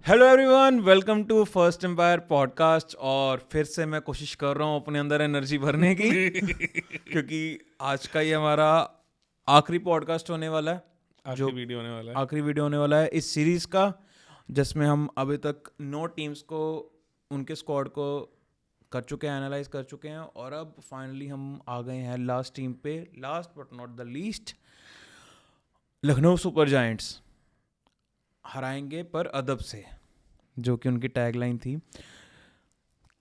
Hello everyone, welcome to first empire podcast. और फिर से मैं कोशिश कर रहा हूँ अपने अंदर एनर्जी भरने की क्योंकि आज का ये हमारा आखिरी पॉडकास्ट होने वाला है, आखिरी वीडियो होने वाला है। आखिरी वीडियो होने वाला है इस सीरीज़ का, जिसमें हम अभी तक 9 टीम्स को, उनके स्क्वाड को कर चुके हैं, एनालाइज कर चुके हैं। और अब फाइनली हम आ गए हैं लास्ट टीम पे, last but not the least, Lucknow super giants. हराएंगे पर अदब से, जो कि उनकी टैगलाइन थी।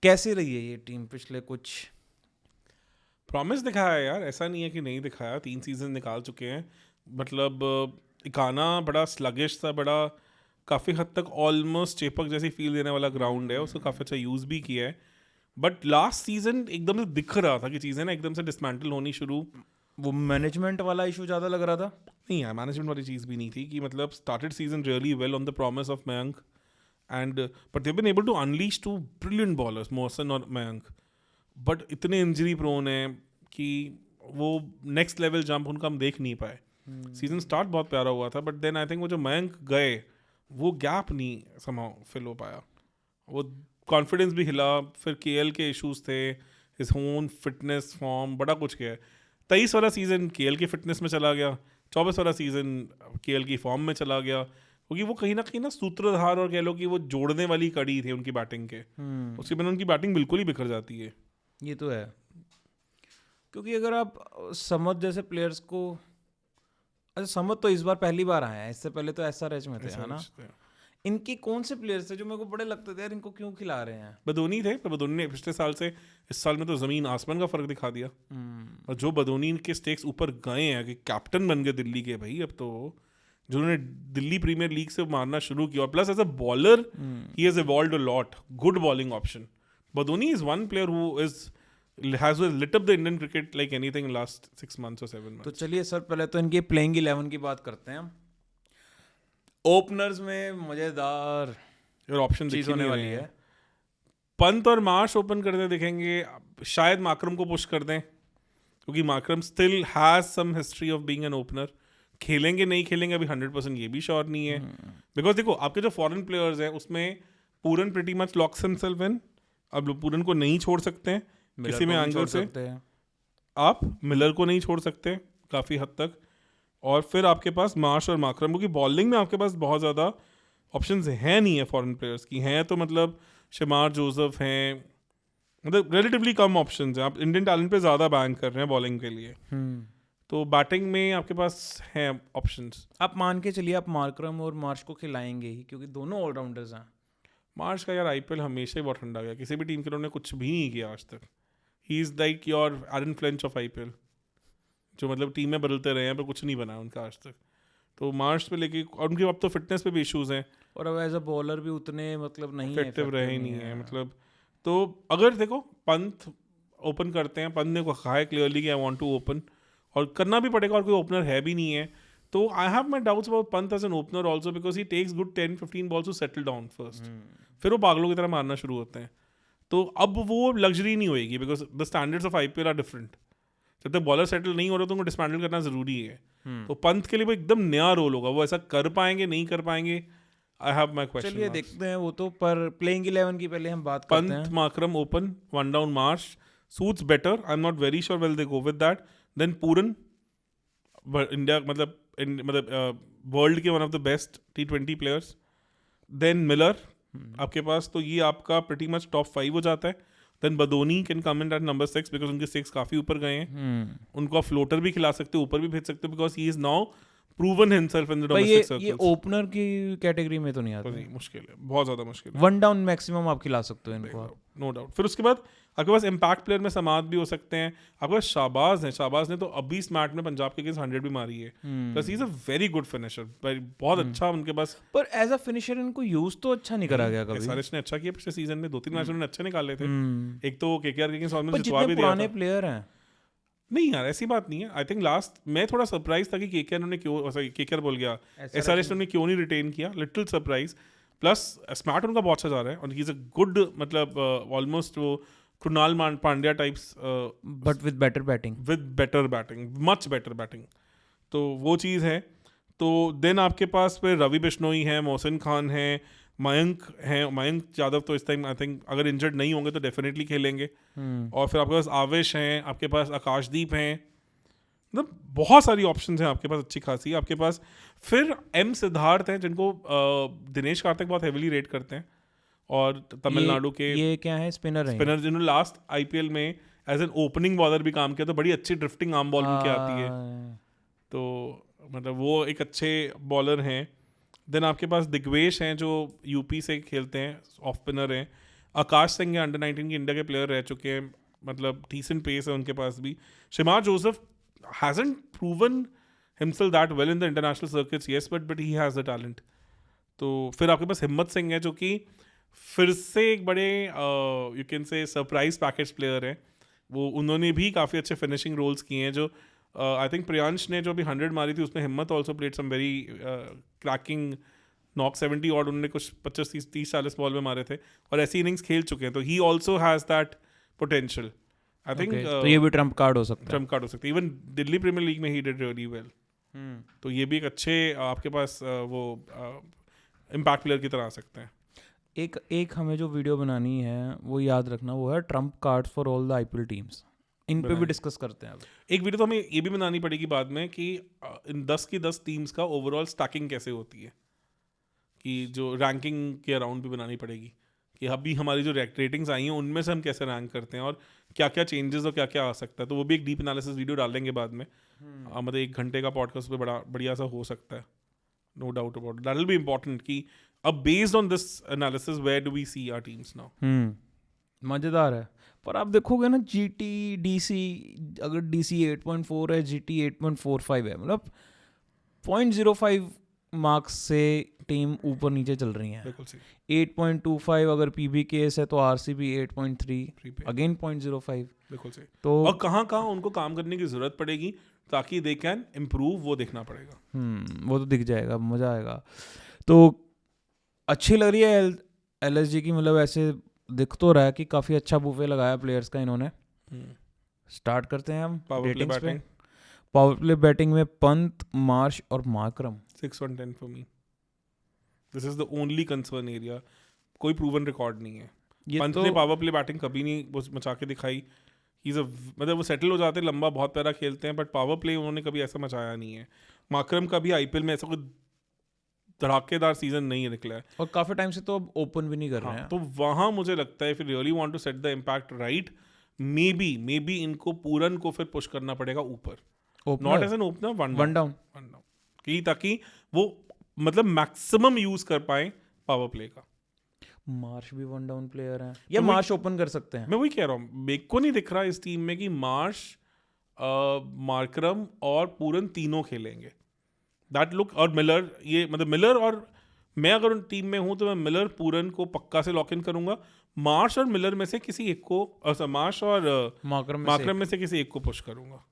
कैसी रही है ये टीम पिछले कुछ? प्रॉमिस दिखाया है यार, ऐसा नहीं है कि नहीं दिखाया। 3 सीजन निकाल चुके हैं। मतलब इकाना बड़ा स्लगिश था, बड़ा काफ़ी हद तक ऑलमोस्ट चेपक जैसी फील देने वाला ग्राउंड है, उसको काफ़ी अच्छा यूज़ भी किया है। बट लास्ट सीजन एकदम से दिख रहा था कि चीज़ें ना एकदम से डिसमेंटल होनी शुरू। वो मैनेजमेंट वाला इशू ज़्यादा लग रहा था। नहीं यार, मैनेजमेंट वाली चीज़ भी नहीं थी कि मतलब started season really well on the promise of Mayank and but they been able to unleash 2 brilliant bowlers, Mohsin और मयंक। बट इतने इंजरी प्रोन है कि वो नेक्स्ट लेवल जंप उनका हम देख नहीं पाए। सीजन स्टार्ट बहुत प्यारा हुआ था, बट देन आई थिंक वो जो मयंक गए, वो गैप नहीं समहाउ फिल हो पाया। वो कॉन्फिडेंस भी हिला, फिर केएल के इश्यूज थे, हिज ओन फिटनेस फॉर्म, बड़ा कुछ किया है। 23 वाला सीजन केएल की फिटनेस में चला गया, 24 वाला सीजन केएल की फॉर्म में चला गया, क्योंकि वो कहीं ना सूत्रधार और कह लो कि वो जोड़ने वाली कड़ी थी उनकी बैटिंग के। उसके बिना उनकी बैटिंग बिल्कुल ही बिखर जाती है। ये तो है, क्योंकि अगर आप समद जैसे प्लेयर्स को, अच्छा समद तो इस बार पहली बार आया है, इससे पहले तो एसआरएच में थे, है ना। इनकी कौन से प्लेयर्स थे जो मेरे को बड़े लगते थे यार, इनको क्यों खिला रहे हैं? बदोनी थे, पर बदोनी ने पिछले साल से इस साल में तो ज़मीन आसमान का फ़र्क दिखा दिया। और जो बदोनी के स्टेक्स ऊपर गए हैं कि कैप्टन बन गए दिल्ली के भाई, अब तो जो उन्होंने दिल्ली प्रीमियर लीग से मारना शुरू किया, और plus as a bowler he has evolved a lot, good bowling option. Badoni is one player who has lit up the Indian cricket like anything in last 6 months or 7 months. तो चलिए sir, पहले तो इनकी प्लेइंग 11 की बात करते हैं। Openers में मजेदार ऑप्शन चीज होने वाली है। पंत और मार्श ओपन करते दिखेंगे। शायद माकरम को पुश कर दें, क्योंकि Markram still has some history of being an opener. खेलेंगे नहीं खेलेंगे अभी 100% ये भी श्योर नहीं है, बिकॉज देखो आपके जो फॉरेन प्लेयर्स हैं उसमें Pooran pretty much locks himself in. अब लोग पूरन को नहीं छोड़ सकते हैं किसी में एंगल से, आप मिलर को नहीं छोड़ सकते काफ़ी हद तक। और फिर आपके पास मार्श और माकरम, क्योंकि बॉलिंग में आपके पास बहुत ज़्यादा ऑप्शंस हैं नहीं है फॉरेन प्लेयर्स की। हैं तो मतलब शमार जोसेफ हैं, मतलब रिलेटिवली कम ऑप्शंस हैं। आप इंडियन टैलेंट पे ज़्यादा बैंक कर रहे हैं बॉलिंग के लिए, तो बैटिंग में आपके पास हैं ऑप्शंस। आप मान के चलिए आप माकरम और मार्श को खिलाएंगे ही, क्योंकि दोनों ऑलराउंडर्स हैं। मार्श का यार आईपीएल हमेशा ही बहुत ठंडा गया, किसी भी टीम के उन्होंने कुछ भी नहीं किया आज तक। He is like your Aaron Finch of IPL, जो मतलब टीमें बदलते रहे हैं पर कुछ नहीं बना उनका आज तक। तो मार्च पे लेके, और उनके अब तो फिटनेस पे भी इश्यूज हैं, और अब एज अ बॉलर भी उतने मतलब नहीं इफेक्टिव रहे ही नहीं है मतलब। तो अगर देखो पंत ओपन करते हैं, पंत ने कहा है क्लियरली कि आई वांट टू ओपन, और करना भी पड़ेगा, और कोई ओपनर है भी नहीं है। तो I have my doubts about Pant as an opener also, because he takes good 10-15 balls to settle down first, फिर वो पागलों की तरह मारना शुरू होते हैं। तो अब वो लग्जरी नहीं होएगी, because the standards of IPL are different. जब तक बॉलर सेटल नहीं हो रहा तो उनको डिसमैंडल करना जरूरी है। तो पंत के लिए वो एकदम नया रोल होगा, वो ऐसा कर पाएंगे नहीं कर पाएंगे, आई हैव माय क्वेश्चन। चलिए देखते हैं वो तो, पर प्लेइंग 11 की पहले हम बात करते हैं। Pant Markram open, one down Marsh suits better. I am not very sure will they go with that. Then Pooran, India मतलब वर्ल्ड के one of the best T20 players. Then Miller आपके पास, तो ये आपका प्रीटी मच टॉप 5 हो जाता है। Then Badoni can come in at number 6, because उनके 6 काफ़ी ऊपर गए हैं। उनको आप फ्लोटर भी खिला सकते हो, ऊपर भी भेज सकते हो, because he is now proven himself in the domestic circles. ये ओपनर की कैटेगरी में तो नहीं आता, मुश्किल है, बहुत ज़्यादा मुश्किल है। वन डाउन मैक्सिमम आप खिला सकते हो इनको, नो डाउट। फिर उसके बाद आपके पास इम्पैक्ट प्लेयर में समाद भी हो सकते हैं। आपके पास शाहबाज है, शाहबाज ने तो अभी स्मार्ट में पंजाब के अगेंस्ट 100 भी मारी है, plus he is a very good finisher, बहुत अच्छा उनके पास। पर एज अ फिनिशर इनको यूज तो अच्छा नहीं करा गया कभी। एसआरएच ने अच्छा किया पिछले सीजन में, 2-3 मैच उन्होंने अच्छे निकाले थे। एक तो केकेआर के अगेंस्ट ऑलमोस्ट जितवा भी दिया था। पुराने प्लेयर हैं। नहीं यार ऐसी बात नहीं है। आई थिंक लास्ट मैं थोड़ा सरप्राइज था कि केकेआर ने क्यों, केकेआर बोल गया, एसआरएच ने क्यों नहीं रिटेन किया, लिटिल सरप्राइज। प्लस स्मार्ट उनका बहुत अच्छा जा रहा है, और ही इज अ गुड, मतलब ऑलमोस्ट वो Krunal Pandya types, but with better batting, much better batting. तो वो चीज़ है। तो देन आपके पास फिर रवि बिश्नोई है, मोहसिन खान है, मयंक यादव तो इस टाइम आई थिंक अगर इंजर्ड नहीं होंगे तो डेफिनेटली खेलेंगे। और फिर आपके पास आवेश हैं, आपके पास आकाशदीप हैं, मतलब बहुत सारी ऑप्शंस हैं आपके पास अच्छी खासी। आपके पास फिर एम सिद्धार्थ हैं जिनको दिनेश कार्तिक बहुत हेविली रेट करते हैं, और तमिलनाडु के ये क्या है, स्पिनर है? स्पिनर जिन्होंने लास्ट आईपीएल में एज एन ओपनिंग बॉलर भी काम किया, तो बड़ी अच्छी ड्रिफ्टिंग आर्म बॉल उनकी आती है, तो मतलब वो एक अच्छे बॉलर हैं। देन आपके पास दिग्वेश हैं जो यूपी से खेलते हैं, ऑफ स्पिनर हैं। आकाश सिंह है, अंडर 19 के इंडिया के प्लेयर रह चुके हैं, मतलब डिसेंट पेस है उनके पास भी। शिमार Joseph hasn't proven himself that well in the international circuits, yes, but he has the talent. तो फिर आपके पास हिम्मत सिंह है जो कि फिर से एक बड़े you can say surprise package player हैं। वो उन्होंने भी काफ़ी अच्छे फिनिशिंग रोल्स किए हैं। जो आई थिंक प्रियांश ने जो अभी 100 मारी थी उसमें Himmat also played some very cracking knock 70 और उन्होंने कुछ 25-30-40 बॉल में मारे थे, और ऐसी इनिंग्स खेल चुके हैं, तो he also has that potential. I think तो ये भी ट्रम्प कार्ड हो सकता है। ट्रम्प कार्ड हो सकता है। इवन दिल्ली प्रीमियर लीग में ही डिड रियली वेल, तो ये भी एक अच्छे आपके पास वो इम्पैक्ट प्लेयर की तरह आ सकते हैं। एक हमें जो वीडियो बनानी है वो याद रखना, वो है trump cards for all the IPL teams. इन पे भी डिस्कस करते हैं अब। एक वीडियो तो हमें ये भी बनानी पड़ेगी बाद में कि इन 10 की 10 टीम्स का ओवरऑल स्टैकिंग कैसे होती है, कि जो रैंकिंग के अराउंड भी बनानी पड़ेगी, कि अभी हमारी जो रेटिंग्स आई हैं उनमें से हम कैसे रैंक करते हैं और क्या क्या चेंजेस और क्या क्या आ सकता है। तो वो भी एक डीप एनालिसिस वीडियो डाल देंगे बाद में। मतलब 1 घंटे का पॉडकास्ट पे बड़ा बढ़िया सा हो सकता है, no doubt about it. That will be important कि अब based on this analysis where do we see our teams now. मज़ेदार है। पर आप देखोगे ना, जीटी डीसी, अगर डीसी 8.4 है, जीटी 8.45 है, मतलब 0.05 मार्क्स से टीम ऊपर नीचे चल रही है। 8.25 अगर पीबी केस है तो आरसीबी 8.3 अगेन 0.05। बिल्कुल सही। तो और कहाँ कहाँ उनको काम करने की जरूरत पड़ेगी ताकि दे कैन इम्प्रूव, वो देखना पड़ेगा। वो तो दिख जाएगा, मज़ा आएगा। तो अच्छी लग रही है एलएसजी की, मतलब ऐसे दिख तो रहा है कि काफ़ी अच्छा बुफे लगाया प्लेयर्स का इन्होंने। स्टार्ट करते हैं हम रेटिंग्स पे। पावर प्ले बैटिंग में पंत, मार्श और Markram 6/10 for me. This is the only concern area. कोई प्रूवन रिकॉर्ड नहीं है। पंत ने पावर प्ले बैटिंग कभी नहीं वो मचा के दिखाई। मतलब वो सेटल हो जाते हैं, लंबा बहुत प्यारा खेलते हैं, बट पावर प्ले उन्होंने कभी ऐसा मचाया नहीं है। मार्करम का भी आईपीएल में ऐसा कोई धड़ाकेदार सीजन नहीं निकला है, और काफ़ी टाइम से तो अब ओपन भी नहीं कर रहे हैं। तो वहाँ मुझे लगता है if you really want to set the impact right, maybe इनको पूरन को फिर पुश करना पड़ेगा ऊपर, not as an opener, one down, कि ताकि वो मतलब मैक्सिमम यूज कर पाए पावर प्ले का। मार्श भी 1 डाउन प्लेयर है, या मार्श ओपन कर सकते हैं। मैं वही कह रहा हूँ, मेरे को नहीं दिख रहा इस टीम में कि मार्श, मार्करम और पूरन तीनों खेलेंगे। दैट लुक, और मिलर, ये मतलब मिलर, और मैं अगर टीम में हूं तो मैं मिलर पूरन को पक्का से लॉक इन करूंगा। मार्श और मिलर में से किसी एक को, मार्श और मार्करम में से किसी एक को पुश करूंगा।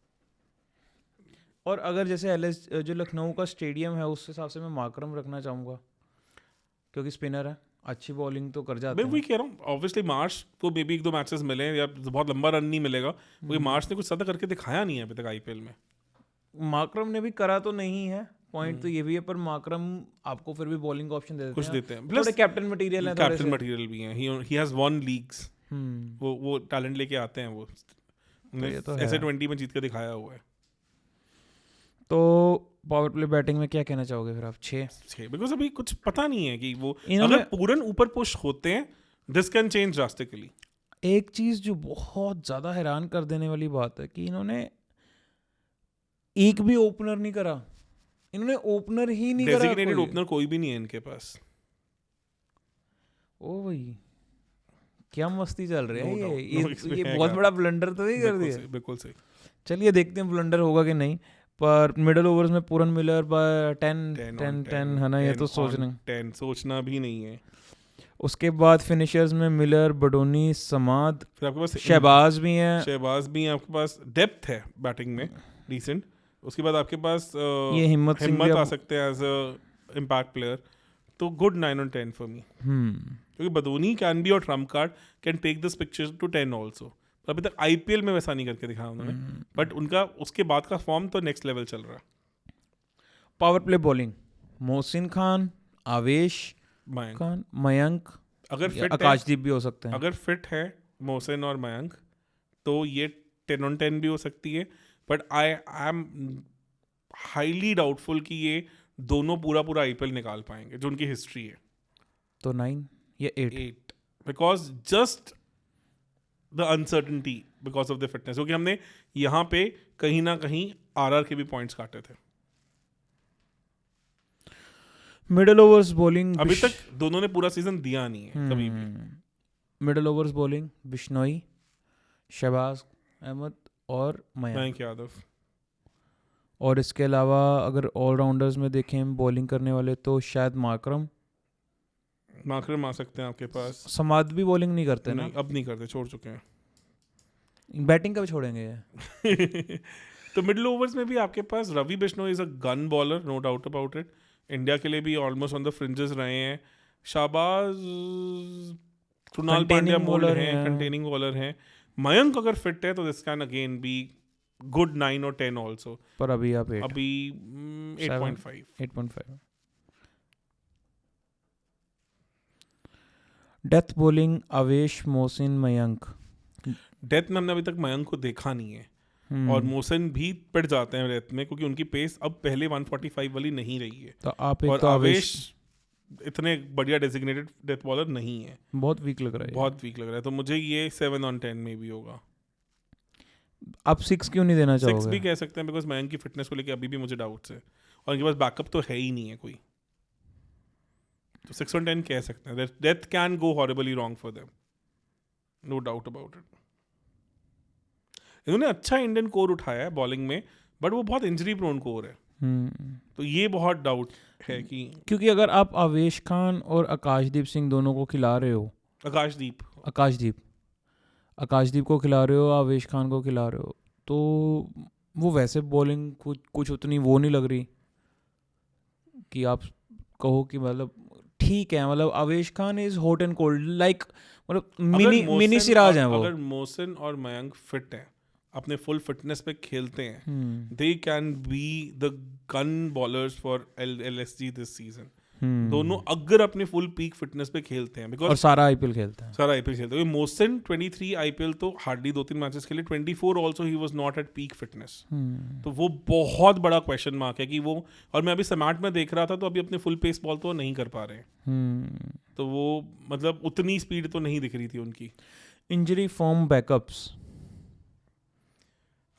और अगर जैसे एलएस जो लखनऊ का स्टेडियम है उस हिसाब से मैं मार्करम रखना चाहूँगा, क्योंकि स्पिनर है, अच्छी बॉलिंग तो कर जाते हैं। मैं वही कह रहा हूँ, ऑब्वियसली मार्श को मे बी 1-2 मैचेस मिले या बहुत लंबा रन नहीं मिलेगा, क्योंकि मार्श ने कुछ ज़्यादा करके दिखाया नहीं है अभी तक आईपीएल में। मार्करम ने भी करा तो नहीं है, पॉइंट तो ये भी है, पर मार्करम आपको फिर भी बॉलिंग ऑप्शन दे देते हैं। प्लस कैप्टन मटेरियल है, कैप्टन मटेरियल भी है, ही हैज वन लीग्स, वो टैलेंट लेके आते हैं, वो तो ऐसे 20 में जीत के दिखाया हुआ है। तो पावर प्ले बैटिंग में क्या कहना चाहोगे फिर आप? 6 बिकॉज अभी कुछ पता नहीं है कि वो अगर पूरन ऊपर पुश होते हैं, दिस कैन चेंज ड्रास्टिकली। एक चीज जो बहुत ज्यादा हैरान कर देने वाली बात है कि इन्होंने एक भी ओपनर नहीं करा, इन्होंने ओपनर ही नहीं करा। डेजिग्नेटेड ओपनर कोई भी नहीं है इनके पास। ओ भाई, क्या मस्ती चल रही है। ये बहुत बड़ा ब्लंडर तो नहीं कर दिया। बिल्कुल सही। चलिए देखते हैं ब्लंडर होगा कि नहीं। पर मिडल ओवर्स में पूरन मिलर 10 है ना, ये तो सोचना भी नहीं है। उसके बाद फिनिशर्स में मिलर, बडोनी, समाद, फिर आपके पास शहबाज भी हैं। आपके पास डेप्थ है बैटिंग में डिसेंट। उसके बाद आपके पास ये हिम्मत आ सकते हैं एज अ इम्पैक्ट प्लेयर, तो गुड 9/10 फॉर मी। क्योंकि Badoni can be our trump card, can take this picture to 10 also. अभी तक आईपीएल में वैसा नहीं करके दिखाया उन्होंने, बट उनका उसके बाद का फॉर्म तो नेक्स्ट लेवल चल रहा है। Power play bowling, Mohsin Khan, आवेश, मयंक। कौन? मयंक अगर या फिट है, आकाशदीप भी हो सकते हैं। अगर फिट है मोहसिन और मयंक तो ये 10 on 10 भी हो सकती है, but I am highly doubtful कि ये दोनों पूरा पूरा आईपीएल निकाल पाएंगे जो उनकी हिस्ट्री है। तो 9 या 8? 8 because just the uncertainty because of the fitness, क्योंकि हमने यहाँ पे कहीं ना कहीं आरआर के भी पॉइंट्स काटे थे। मिडल ओवर्स बॉलिंग अभी तक दोनों ने पूरा सीजन दिया नहीं है कभी भी। Middle overs bowling Bishnoi, Shahbaz Ahmed और मयंक। मयंक यादव। और इसके अलावा अगर ऑलराउंडर्स में देखें बॉलिंग करने वाले तो शायद माकरम आ सकते हैं आपके पास। समाद भी बॉलिंग नहीं करते नहीं, ना, अब नहीं करते, छोड़ चुके हैं। बैटिंग कब छोड़ेंगे ये? तो मिडिल ओवर्स में भी आपके पास Ravi Bishnoi is a gun bowler, no doubt about it. India के लिए भी ऑलमोस्ट ऑन द फ्रिंजेस रहे हैं। शाहबाज, कृणाल पांड्या मोल्ड हैं, कंटेनिंग बॉलर हैं। मयंक अगर फिट है तो this can again be good 9 और 10 ऑल्सो। पर अभी आप 8, अभी 8.5। 8.5। Death bowling Avesh, Mohsin, Mayank. Death में हमने अभी तक मयंक को देखा नहीं है, और मोहसिन भी पिट जाते हैं डेथ में क्योंकि उनकी पेस अब पहले 145 वाली नहीं रही है। तो आप एक और तो आवेश इतने बढ़िया डेजिग्नेटेड डेथ बॉलर नहीं है, बहुत वीक लग रहा है। बहुत वीक लग रहा है। तो मुझे ये 7 on 10 में भी होगा। आप 6 क्यों नहीं देना 6 चाहोगे? भी कह सकते हैं बिकॉज मयंक की फिटनेस को लेकर अभी भी मुझे डाउट्स है, और इनके पास बैकअप तो है ही नहीं है कोई। तो 6 on 10 कह सकते हैं। Death can go horribly wrong for them, no doubt about it. इन्होंने अच्छा इंडियन कोर उठाया है बॉलिंग में, बट वो बहुत इंजरी प्रोन कोर है। तो ये बहुत डाउट है कि क्योंकि अगर आप आवेश खान और आकाशदीप सिंह दोनों को खिला रहे हो, आकाशदीप को खिला रहे हो, आवेश खान को खिला रहे हो, तो वो वैसे बॉलिंग कुछ उतनी वो नहीं लग रही कि आप कहो कि मतलब ठीक है। मतलब आवेश Khan is hot and cold, like मतलब मिनी सिराज हैं वो। अगर मोहसिन और मयंक फिट हैं, अपने फुल फिटनेस पे खेलते हैं, they can be the gun bowlers for LSG this season. दोनों अगर अपने फुल पीक फिटनेस पे खेलते हैं, बिकॉज और सारा आईपीएल खेलते हैं। मोहसिन 23 आईपीएल तो हार्डली 2-3 मैचेस खेले, 24 also he was not at peak fitness. तो वो बहुत बड़ा क्वेश्चन मार्क है कि वो, और मैं अभी समाट में देख रहा था तो अभी अपने फुल पेस बॉल तो नहीं कर पा रहे हैं। तो वो मतलब उतनी स्पीड तो नहीं दिख रही थी उनकी। Injury form backups,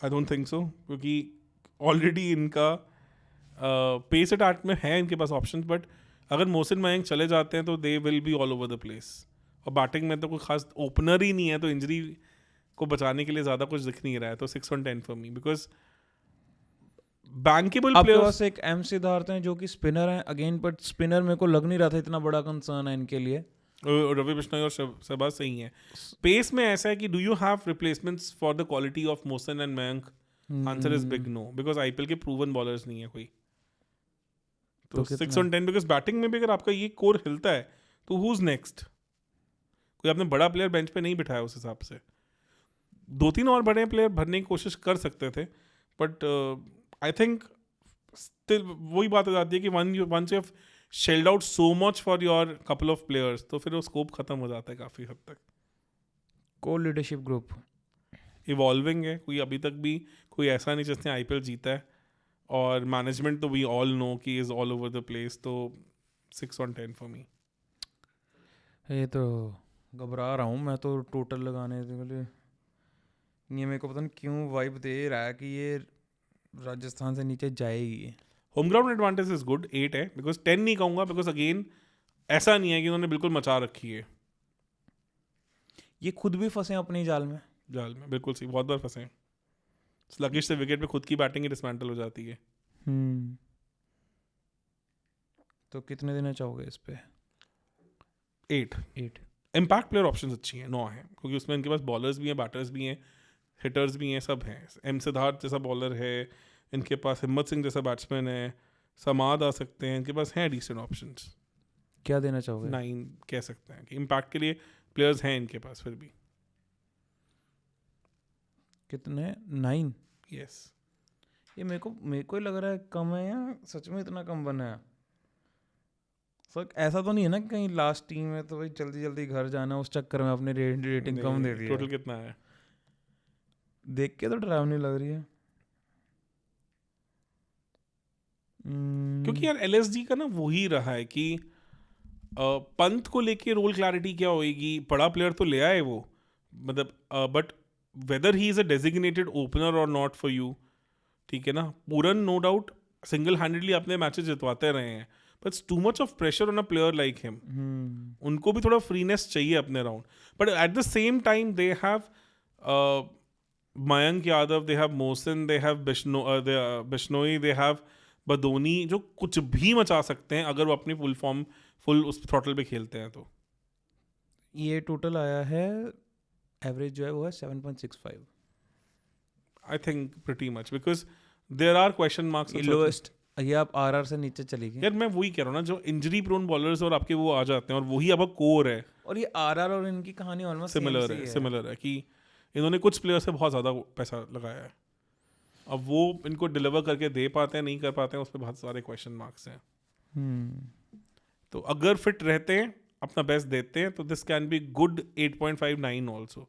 I don't think so, क्योंकि ऑलरेडी इनका पेस अटैक में है इनके पास ऑप्शन, बट अगर मोहसिन मयंक चले जाते हैं तो they will be all over the place. और बैटिंग में तो कोई खास ओपनर ही नहीं है, तो इंजरी को बचाने के लिए ज़्यादा कुछ दिख नहीं रहा है। तो 6 on 10 for me, because bankable आपके प्लेयर्स। पास एक एम सिद्धार्थ हैं जो कि स्पिनर हैं अगेन, बट स्पिनर मेरे को लग नहीं रहा था इतना बड़ा कंसर्न है इनके लिए। रवि बिश्नोई और शहबाज सही हैं। पेस में ऐसा है कि do you have replacements for the quality of Mohsin and Mayank? Answer is big no, because IPL के प्रूवन बॉलर्स नहीं है कोई। तो 6 on 10, बिकॉज बैटिंग में भी अगर आपका ये कोर हिलता है तो हु इज नेक्स्ट? कोई आपने बड़ा प्लेयर बेंच पे नहीं बिठाया उस हिसाब से। 2-3 और बड़े प्लेयर भरने की कोशिश कर सकते थे, बट आई थिंक स्टिल वही बात हो जाती है कि once you have shelled out so much for your couple of players, तो फिर वो स्कोप खत्म हो जाता है काफ़ी हद तक। कोर लीडरशिप ग्रुप इवॉल्विंग है, कोई अभी तक भी कोई ऐसा नहीं जिसने आईपीएल जीता है, और मैनेजमेंट तो वी ऑल नो कि is all over the place. तो 6 on 10 फॉर मी। ये तो घबरा रहा हूँ मैं तो टोटल लगाने के लिए। ये मेरे को पता नहीं क्यों वाइब दे रहा है कि ये राजस्थान से नीचे जाएगी। Home ground advantage is good, 8 है, बिकॉज 10 नहीं कहूँगा, बिकॉज अगेन ऐसा नहीं है कि उन्होंने बिल्कुल मचा रखी है। ये खुद भी फंसे अपनी जाल में बिल्कुल सही, बहुत बार फंसे। स्लगिश से विकेट पे खुद की बैटिंग ही डिसमेंटल हो जाती है। तो कितने देना चाहोगे इस पे? 8 इम्पैक्ट प्लेयर ऑप्शंस अच्छी हैं, 9 है, क्योंकि उसमें इनके पास बॉलर्स भी हैं, बैटर्स भी हैं, हिटर्स भी हैं, सब हैं। एम सिद्धार्थ जैसा बॉलर है इनके पास, हिम्मत सिंह जैसा बैट्समैन है, समाद आ सकते हैं, इनके पास हैं डिसेंट ऑप्शंस। क्या देना चाहोगे? 9 कह सकते हैं कि इम्पैक्ट के लिए प्लेयर्स हैं इनके पास फिर भी। कितने? 9? यस। ये मेरे को ही लग रहा है कम है, या सच में इतना कम बना है? सर ऐसा तो नहीं है ना कि कहीं लास्ट टीम में तो भाई जल्दी जल्दी घर जाना उस चक्कर में अपनी रेटिंग कम दे दी टोटल कितना है? देख के तो डरावनी लग रही है। क्योंकि यार एलएसजी का ना वही रहा है कि पंत को लेके रोल क्लैरिटी क्या होएगी, बड़ा प्लेयर तो ले आए वो, मतलब but whether he is a designated opener और नॉट फॉर यू, ठीक है ना। पूरन नो डाउट सिंगल हैंडेडली अपने मैचेस जितवाते रहे हैं, but to much of pressure on a player like him. उनको भी थोड़ा फ्रीनेस चाहिए अपने round, but at the same time they have Mayank Yadav, they have Mohsin, they have Bishnoi, they have Badoni, जो कुछ भी मचा सकते हैं अगर वो अपनी फुल उस थ्रॉटल पे खेलते हैं तो। ये टोटल आया है, एवरेज जो है वो है 7.65। I think pretty much, because there are question marks. Lowest ये आप आरआर से नीचे चली गई यार मैं वही कह रहा हूँ ना, जो इंजरी प्रोन बॉलर्स और आपके वो आ जाते हैं और वही अब कोर है। और ये आरआर और इनकी कहानी ऑलमोस्ट सिमिलर है कि इन्होंने कुछ प्लेयर से बहुत ज़्यादा पैसा लगाया है, अब वो इनको डिलीवर करके दे पाते हैं नहीं कर पाते हैं, उस पर बहुत सारे क्वेश्चन मार्क्स हैं। तो अगर फिट रहते हैं, अपना बेस्ट देते हैं, तो this can be good 8.59 also,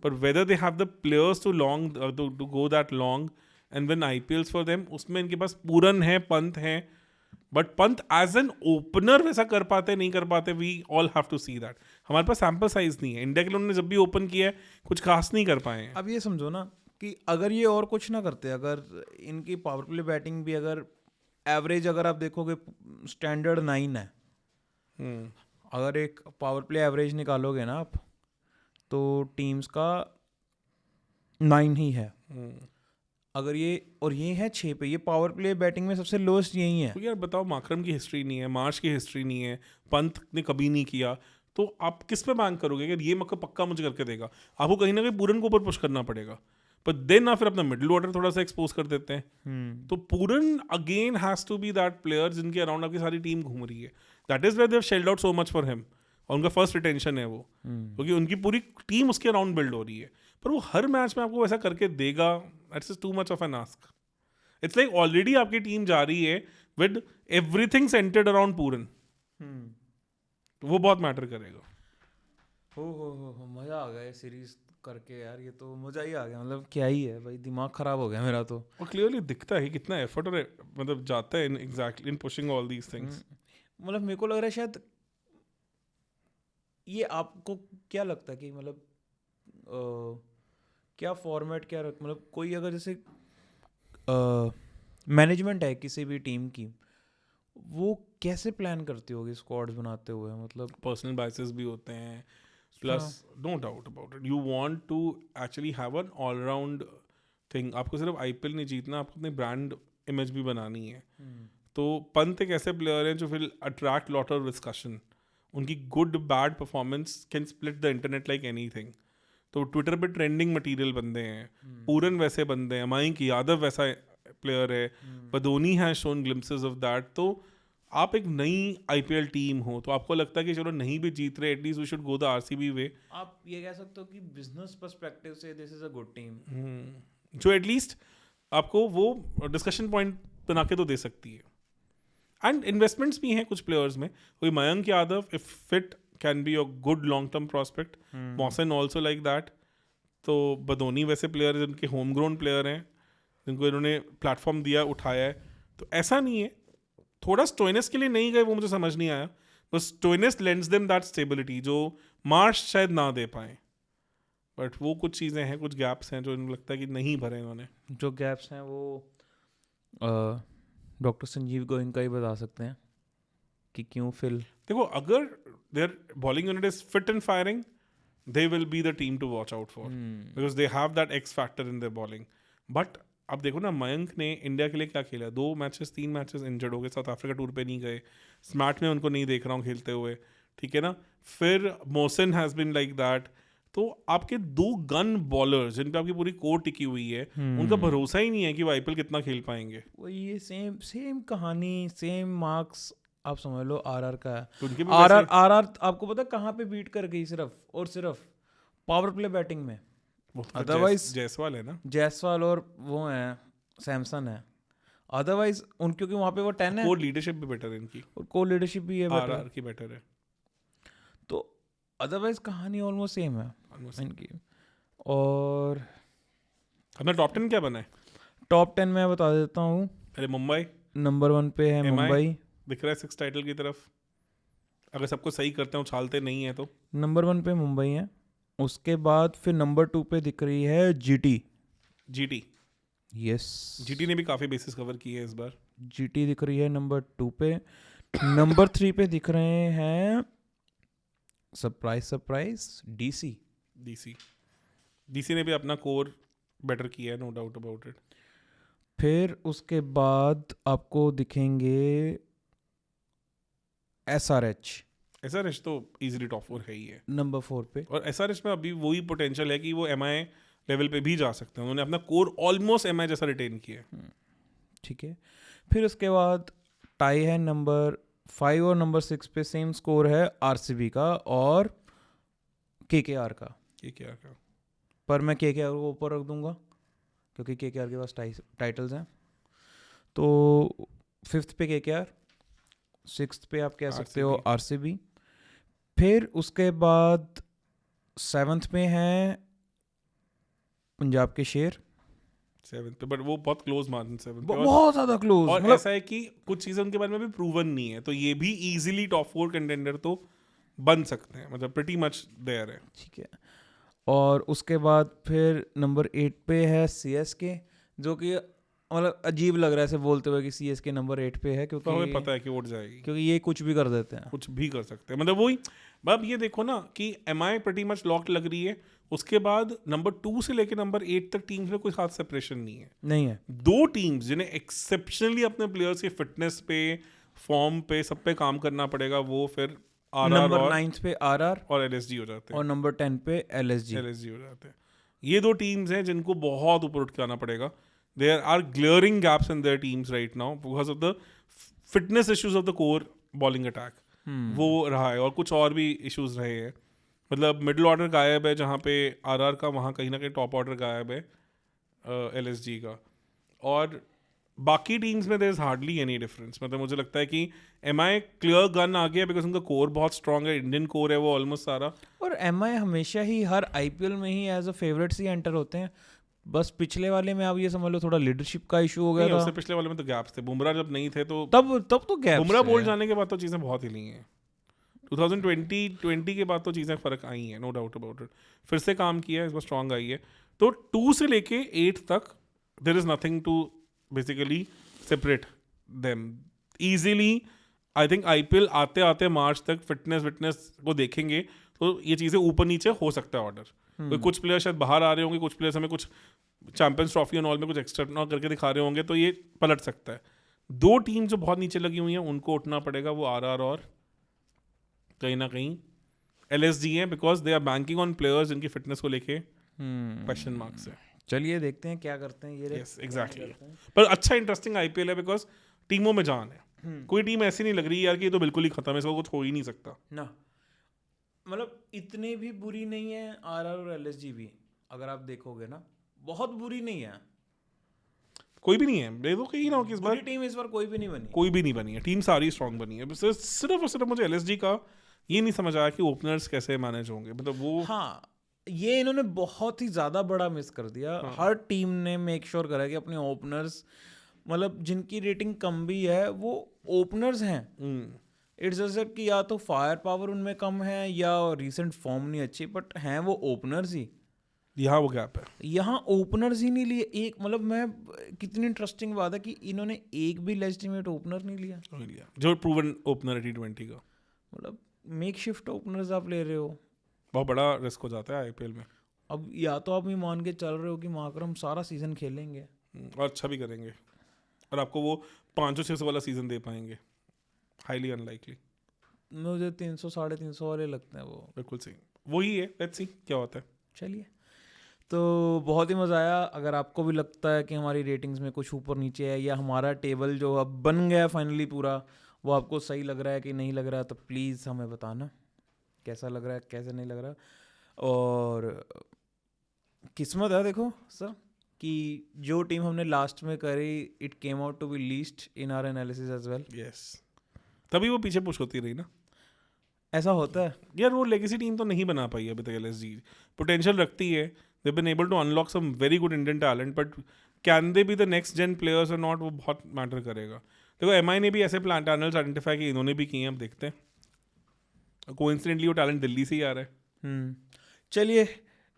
पर whether they have the players to go that long and win IPLs for them, उसमें इनके पास पूरन है, पंत है, but Pant as an opener वैसा कर पाते नहीं कर पाते, we all have to see that. हमारे पास सैम्पल साइज नहीं है, इंडिया के लिए उन्होंने जब भी ओपन किया है कुछ खास नहीं कर पाए हैं। अब ये समझो ना कि अगर ये और कुछ ना करते, अगर इनकी पावर प्ले बैटिंग भी अगर एवरेज अगर आप देखोगे स्टैंडर्ड 9 है, अगर एक पावर प्ले एवरेज निकालोगे ना आप, तो टीम्स का 9 ही है। अगर ये और ये है 6 पे, ये पावर प्ले बैटिंग में सबसे लोएस्ट यही है। तो यार बताओ, माकरम की हिस्ट्री नहीं है, मार्श की हिस्ट्री नहीं है, पंत ने कभी नहीं किया, तो आप किस पे मांग करोगे कि ये मक्का पक्का मुझे करके देगा? आपको कहीं ना कहीं पूरन को ऊपर पुश करना पड़ेगा, पर देन ना फिर अपना मिडिल ऑर्डर थोड़ा सा एक्सपोज कर देते हैं। तो Pooran again has to be that player जिनके अराउंड आपकी सारी टीम घूम रही है। That is where they have shelled out so much for him, और उनका फर्स्ट रिटेंशन है वो, क्योंकि उनकी पूरी टीम उसके अराउंड बिल्ड हो रही है। पर वो हर मैच में आपको वैसा करके देगा, that's too much of an ask. It's like already आपकी टीम जा रही है with everything centred around Pooran, तो वो बहुत मैटर करेगा। हो मजा आ गया ये सीरीज करके यार, ये तो मजा ही आ गया, मतलब क्या ही है भाई, दिमाग खराब हो गया मेरा तो। और क्लियरली दिखता है कितना एफर्ट और मतलब जाता है in exactly in pushing all these things. मतलब मेरे को लग रहा है शायद ये, आपको क्या लगता है कि मतलब क्या फॉर्मेट क्या मतलब कोई अगर जैसे मैनेजमेंट है किसी भी टीम की, वो कैसे प्लान करती होगी स्क्वाड्स बनाते हुए? मतलब पर्सनल बायसेस भी होते हैं, plus no doubt about it, you want to actually have an all round thing. आपको सिर्फ IPL नहीं जीतना, आपको अपनी ब्रांड इमेज भी बनानी है। तो पंत एक ऐसे प्लेयर हैं जो फिर अट्रैक्ट लॉट ऑफ डिस्कशन, उनकी good bad performance can split the internet like anything. तो ट्विटर पे ट्रेंडिंग मटेरियल बंदे हैं, पूरन वैसे बंदे हैं, मयंक यादव वैसा प्लेयर है, Badoni has shown glimpses of that. तो आप एक नई IPL टीम हो, तो आपको लगता है कि चलो नहीं भी जीत रहे, at least we should go the RCB way. आप ये कह सकते हो कि बिजनेस पर्सपेक्टिव से this is a good team, जो एटलीस्ट आपको वो डिस्कशन पॉइंट बना के तो दे सकती है। एंड इन्वेस्टमेंट्स भी हैं कुछ प्लेयर्स में, कोई Mayank Yadav if fit can be a good long term prospect, Mohsin also like that. तो बदोनी वैसे प्लेयर हैं जिनके होम ग्रोन प्लेयर हैं, जिनको इन्होंने प्लेटफॉर्म दिया, उठाया है। तो ऐसा नहीं है, थोड़ा स्टोइनिस के लिए नहीं गए वो मुझे समझ नहीं आया, बस Stoinis lends them that stability जो मार्श शायद ना दे पाए। बट वो कुछ चीज़ें हैं, कुछ गैप्स हैं जो इनको लगता है कि नहीं भरे इन्होंने। जो गैप्स हैं वो डॉक्टर संजीव गोयनका ही बता सकते हैं कि क्यों फिल। देखो, अगर there bowling unit is fit and firing, they will be the team to watch out for, because they have that X factor in their bowling. But अब देखो ना, मयंक ने इंडिया के लिए क्या खेला, 3 मैचेस इंजर्ड हो गए, साउथ अफ्रीका टूर पे नहीं गए, स्मार्ट में उनको नहीं देख रहा हूँ खेलते हुए, ठीक है ना। फिर Mohsin has been like that. तो आपके 2 गन बॉलर्स जिन पे आपकी पूरी कोर टिकी हुई है, उनका भरोसा ही नहीं है कि वो IPL कितना खेल पाएंगे। वो ये सेम कहानी, सेम मार्क्स आप समझ लो RR का है। तो RR आपको पता कहाँ पे बीट कर गई? सिर्फ पावर प्ले बैटिंग में। अदरवाइज जायसवाल है ना, जायसवाल और वो है सैमसन है, अदरवाइज उन क्योंकि वहाँ पे वो 10 है कोर लीडरशिप भी बेटर है इनकी, और को लीडरशिप भी है better, आरआर की बेटर है तो अदरवाइज कहानी ऑलमोस्ट सेम है almost। इनकी। और अपना टॉप 10 क्या बना है? टॉप 10 मैं बता देता हूँ। पहले मुंबई नंबर 1 पे है MI मुंबई, दिख रहा है 6 टाइटल की तरफ, अगर सबको सही करते हैं उछालते नहीं है तो। नंबर 1 पे मुंबई है। उसके बाद फिर नंबर 2 पे दिख रही है जीटी। जीटी यस, जीटी ने भी काफी बेसिस कवर किए हैं इस बार। जीटी दिख रही है नंबर 2 पे। नंबर 3 पे दिख रहे हैं, सरप्राइज सरप्राइज, डीसी। डीसी ने भी अपना कोर बेटर किया है, नो डाउट अबाउट इट। फिर उसके बाद आपको दिखेंगे एसआरएच एसआरएच तो इजीली टॉप 4 है ही है, नंबर 4 पे। और एसआरएच में अभी वही पोटेंशियल है कि वो एमआई लेवल पे भी जा सकते हैं, उन्होंने अपना कोर ऑलमोस्ट एमआई जैसा रिटेन किया है। ठीक है, फिर उसके बाद टाई है नंबर 5 और नंबर 6 पे, सेम स्कोर है आरसीबी का और केकेआर का। केकेआर का पर मैं केकेआर को ऊपर रख दूंगा क्योंकि केकेआर के पास टाइटल्स हैं। तो 5th पे केकेआर, 6th पे आप कह सकते हो आरसीबी। फिर उसके बाद 7th पे हैं पंजाब के शेर, 7 पे, बट वो बहुत क्लोज मार्जिन 7 पे, बहुत ज्यादा क्लोज। और ऐसा है कि कुछ चीजें उनके बारे में भी प्रूवन नहीं है, तो ये भी इजीली टॉप 4 कंटेंडर तो बन सकते हैं, मतलब प्रीटी मच देयर है। ठीक है, और उसके बाद फिर नंबर 8 पे है सीएसके, जो कि मतलब अजीब लग रहा है ऐसे बोलते हुए कि सीएसके नंबर 8 पे है, तो क्योंकि हमें पता है कि उठ जाएगी, क्योंकि ये कुछ भी कर देते हैं। कुछ भी कर सकते हैं, मतलब वही। अब ये देखो ना कि एमआई प्रीटी मच लॉक लग रही है, उसके बाद नंबर 2 से लेकर नंबर 8 तक टीम्स में कोई खास सेपरेशन नहीं है। नहीं है, 2 टीम्स जिन्हें एक्सेप्शनली अपने प्लेयर्स की फिटनेस पे, फॉर्म पे, सब पे काम करना पड़ेगा, वो फिर आरआर नंबर और 9 पे आरआर और एलएसजी हो जाते हैं, और नंबर 10 पे एलएसजी। एलएसजी हो जाते हैं। ये 2 टीम्स हैं जिनको बहुत ऊपर उठ के आना पड़ेगा। There are glaring gaps in their teams right now because of the fitness issues of the core bowling attack, वो रहा है, और कुछ और भी इश्यूज रहे हैं। मतलब मिडिल ऑर्डर गायब है जहाँ पे आरआर का, वहाँ कहीं ना कहीं टॉप ऑर्डर गायब है एलएसजी का, और बाकी टीम्स में there is hardly any difference. मतलब मुझे लगता है कि एमआई क्लियर गन आ गया बिकॉज उनका कोर बहुत स्ट्रांग है, इंडियन कोर है वो ऑलमोस्ट सारा। और एमआई हमेशा ही हर आईपीएल में ही एज अ फेवरेट्स ही एंटर होते हैं। बस पिछले वाले में आप ये समझ लो थोड़ा लीडरशिप का इशू हो गया नहीं, था, उससे पिछले वाले में तो गैप्स थे, बुमराह जब नहीं थे तो तब तो गैप बुमराह बोल्ड जाने के बाद तो चीज़ें बहुत हिली हैं। 2020 के बाद तो चीज़ें फ़र्क आई हैं, नो डाउट अबाउट इट। फिर से काम किया है, इस बार स्ट्रांग आई है। तो 2 से लेके 8 तक there is nothing to basically separate them easily. I think IPL आते आते मार्च तक फिटनेस को देखेंगे तो ये चीज़ें ऊपर नीचे हो सकता है ऑर्डर। कुछ प्लेयर शायद बाहर आ रहे होंगे, कुछ प्लेयर्स हमें कुछ चैंपियंस ट्रॉफी और ऑल में कुछ एक्स्ट्रा करके दिखा रहे होंगे, तो ये पलट सकता है। 2 टीम जो बहुत नीचे लगी हुई हैं उनको उठना पड़ेगा, वो आरआर और कहीं ना कहीं एलएसजी हैं, because they are banking on players जिनकी फिटनेस को लेके क्वेश्चन मार्क्स है। चलिए देखते हैं क्या करते हैं ये। यस एग्जैक्टली, पर अच्छा इंटरेस्टिंग आईपीएल है बिकॉज टीमों में जान है। कोई टीम ऐसी नहीं लग रही यार कि ये तो बिल्कुल ही खत्म है, इसका कुछ हो ही नहीं सकता ना। मतलब इतने भी बुरी नहीं है आरआर और एलएसजी भी, अगर आप देखोगे ना बहुत बुरी नहीं है। कोई भी नहीं है, देखो कहीं ना हो कि इस बार बुरी टीम इस बार कोई भी नहीं बनी। कोई भी नहीं बनी है, टीम सारी स्ट्रांग बनी है। सिर्फ और सिर्फ मुझे एलएसजी का ये नहीं समझ आया कि ओपनर्स कैसे मैनेज होंगे, मतलब वो हाँ, ये इन्होंने बहुत ही ज़्यादा बड़ा मिस कर दिया। हर टीम ने मेक श्योर करा कि अपने ओपनर्स, मतलब जिनकी रेटिंग कम भी है वो ओपनर्स हैं। इट्स जस्ट कि या तो फायर पावर उनमें कम है या रिसेंट फॉर्म नहीं अच्छी, बट हैं वो ओपनर्स ही। यहाँ वो गैप है, यहाँ ओपनर्स ही नहीं लिए एक, मतलब मैं कितनी इंटरेस्टिंग बात है कि इन्होंने एक भी लेजिटिमेट ओपनर नहीं लिया जो प्रूवन ओपनर है T20 का। मतलब मेक शिफ्ट ओपनर्स आप ले रहे हो, बहुत बड़ा रिस्क हो जाता है आईपीएल में। अब या तो आप ये मान के चल रहे हो कि माकरम सारा सीजन खेलेंगे और अच्छा भी करेंगे और आपको वो 500-600 वाला सीजन दे पाएंगे, हाईली अनलाइकली। मुझे 300-350 वाले लगते हैं वो। बिल्कुल सही, वही है, लेट्स सी क्या होता है। चलिए, तो बहुत ही मज़ा आया। अगर आपको भी लगता है कि हमारी रेटिंग्स में कुछ ऊपर नीचे है या हमारा टेबल जो अब बन गया फाइनली पूरा, वो आपको सही लग रहा है कि नहीं लग रहा है, तो प्लीज़ हमें बताना कैसा लग रहा है कैसे नहीं लग रहा। और किस्मत है देखो सर, कि जो टीम हमने लास्ट में करी it came out to be least in our analysis as well. Yes, तभी वो पीछे पुश होती रही ना ऐसा होता है. यार. वो लेगेसी टीम तो नहीं बना पाई अभी तक एलएसजी. पोटेंशियल रखती है, they been able to unlock some very good Indian talent, but can they be the next gen players और नॉट, वो बहुत मैटर करेगा. देखो एमआई ने भी ऐसे प्लान टनल्स आइडेंटिफाई किए, इन्होंने भी किए हैं, अब देखते हैं. कोइंसिडेंटली वो टैलेंट दिल्ली से ही आ रहा है. चलिए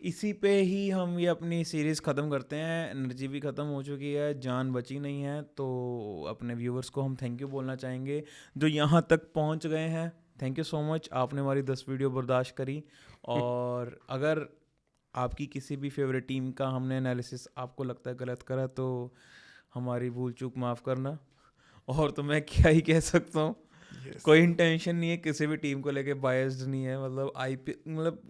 इसी पे ही हम ये अपनी सीरीज़ ख़त्म करते हैं. एनर्जी भी ख़त्म हो चुकी है, जान बची नहीं है. तो अपने व्यूवर्स को हम थैंक यू बोलना चाहेंगे जो यहाँ तक पहुँच गए हैं. थैंक यू सो मच, आपने हमारी 10 वीडियो बर्दाश्त करी. और अगर आपकी किसी भी फेवरेट टीम का हमने एनालिसिस आपको लगता है गलत करा तो हमारी भूल चूक माफ़ करना. और तो मैं क्या ही कह सकता हूँ. कोई इंटेंशन नहीं है, किसी भी टीम को लेके बायस्ड नहीं है. मतलब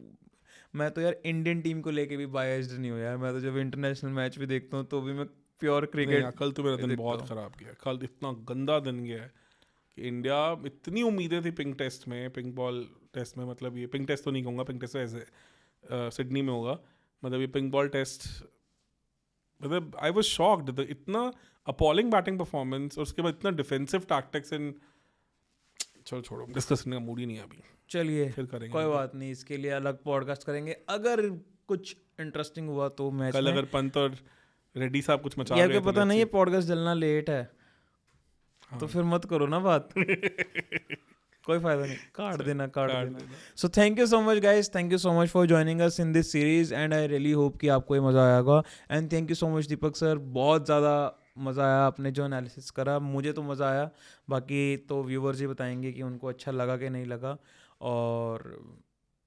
मैं तो यार इंडियन टीम को लेके भी बायस्ड नहीं हूँ यार. मैं तो जब इंटरनेशनल मैच भी देखता हूँ तो भी मैं प्योर क्रिकेट. कल तो मेरा दिन बहुत ख़राब गया. कल इतना गंदा दिन गया है कि इंडिया, इतनी उम्मीदें थी पिंक टेस्ट में, पिंक बॉल टेस्ट में. मतलब ये पिंक टेस्ट तो नहीं कहूँगा, पिंक टेस्ट तो ऐसे सिडनी में होगा. मतलब ये पिंक बॉल टेस्ट, मतलब आई वाज शॉक्ड. इतना अपॉलिंग बैटिंग परफॉर्मेंस और उसके बाद इतना डिफेंसिव टैक्टिक्स इन. चलो छोड़ो, डिस्कस करने का मूड ही नहीं है अभी. चलिए फिर करेंगे, कोई बात नहीं, इसके लिए अलग पॉडकास्ट करेंगे अगर कुछ इंटरेस्टिंग हुआ तो. मैच कल अगर पंत और रेड्डी साहब कुछ मचा यार रहे को पता नहीं, ये पॉडकास्ट जलना लेट है तो फिर मत करो ना बात. कोई फायदा नहीं, काट देना. So thank you so much guys, thank you so much for joining us in this series and I really hope कि आपको ये मज़ा आया होगा. And thank you so much Deepak sir, बहुत ज़्यादा मज़ा आया आपने जो एनालिसिस करा. मुझे तो मज़ा आया, बाकी तो व्यूवर्स ही बताएंगे कि उनको अच्छा लगा कि नहीं लगा. और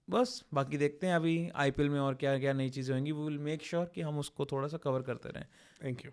बस बाकी देखते हैं अभी आईपीएल में और क्या क्या नई चीज़ें होंगी. वी विल मेक श्योर कि हम उसको थोड़ा सा कवर करते रहें. Thank you.